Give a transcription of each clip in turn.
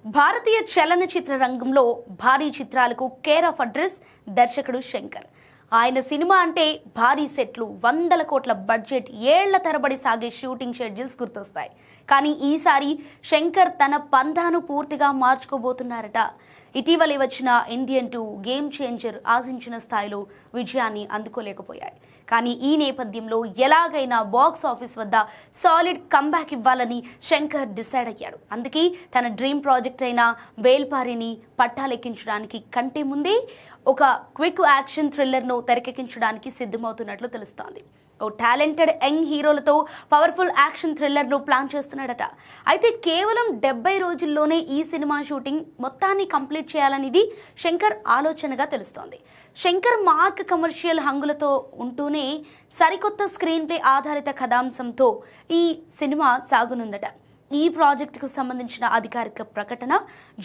భారతీయ చలనచిత్ర రంగంలో భారీ చిత్రాలకు కేర్ ఆఫ్ అడ్రస్ దర్శకుడు శంకర్. ఆయన సినిమా అంటే భారీ సెట్లు, 100 కోట్ల బడ్జెట్, ఏళ్ల తరబడి సాగే షూటింగ్ షెడ్యూల్స్ గుర్తొస్తాయి. కానీ ఈసారి శంకర్ తన పంథాను పూర్తిగా మార్చుకోబోతున్నారట. ఇటీవలే వచ్చిన ఇండియన్ 2 గేమ్ చేంజర్ ఆశించిన స్థాయిలో విజయాన్ని అందుకోలేకపోయాయి. కానీ ఈ నేపథ్యంలో ఎలాగైనా బాక్స్ ఆఫీస్ వద్ద సాలిడ్ కంబ్యాక్ ఇవ్వాలని శంకర్ డిసైడ్ అయ్యాడు. అందుకే తన డ్రీమ్ ప్రాజెక్ట్ అయిన వేల్పారిని పట్టాలెక్కించడానికి కంటే ముందే ఒక క్విక్ యాక్షన్ థ్రిల్లర్ను తెరకెక్కించడానికి సిద్ధమవుతున్నట్లు తెలుస్తోంది. ఓ టాలెంటెడ్ యంగ్ హీరోలతో పవర్ఫుల్ యాక్షన్ థ్రిల్లర్ను ప్లాన్ చేస్తున్నాడట. అయితే కేవలం 70 రోజుల్లోనే ఈ సినిమా షూటింగ్ మొత్తాన్ని కంప్లీట్ చేయాలనేది శంకర్ ఆలోచనగా తెలుస్తోంది. శంకర్ మార్క్ కమర్షియల్ హంగులతో ఉంటూనే సరికొత్త స్క్రీన్ ప్లే ఆధారిత కథాంశంతో ఈ సినిమా సాగునుందట. ఈ ప్రాజెక్టుకు సంబంధించిన అధికారిక ప్రకటన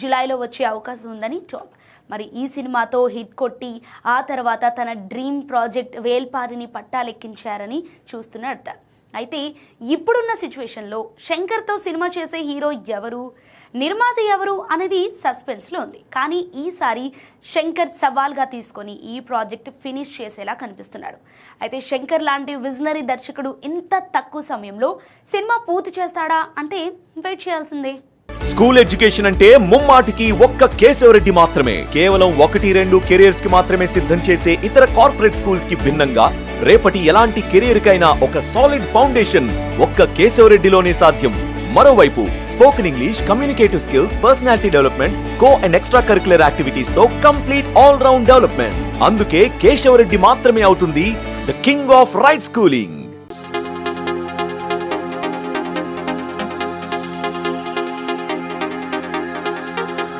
జూలైలో వచ్చే అవకాశం ఉందని టాక్. మరి ఈ సినిమాతో హిట్ కొట్టి ఆ తర్వాత తన డ్రీమ్ ప్రాజెక్ట్ వేల్పారిని పట్టాలెక్కించారని చూస్తున్నాడట. అయితే ఇప్పుడున్న సిచ్యువేషన్లో శంకర్తో సినిమా చేసే హీరో ఎవరు, నిర్మాత ఎవరు అనేది సస్పెన్స్లో ఉంది. కానీ ఈసారి శంకర్ సవాల్గా తీసుకొని ఈ ప్రాజెక్ట్ ఫినిష్ చేసేలా కనిపిస్తున్నాడు. అయితే శంకర్ లాంటి విజనరీ దర్శకుడు ఇంత తక్కువ సమయంలో సినిమా పూర్తి చేస్తాడా అంటే వెయిట్ చేయాల్సిందే. స్కూల్ ఎడ్యుకేషన్ అంటే ముమ్మాటికి ఒక్క కేశవరెడ్డి మాత్రమే. కేవలం 1-2 కెరియర్స్ కి మాత్రమే సిద్ధం చేసే ఇతర కార్పొరేట్ స్కూల్స్ కి భిన్నంగా రేపటి ఎలాంటి కెరియర్ కైనా ఒక సాలిడ్ ఫౌండేషన్ ఒక్క కేశవరెడ్డిలోనే సాధ్యం. మరోవైపు spoken English, communicative skills, personality development, co and extra curricular activities తో కంప్లీట్ ఆల్ రౌండ్ డెవలప్మెంట్. అందుకే కేశవరెడ్డి మాత్రమే అవుతుంది the king of right schooling.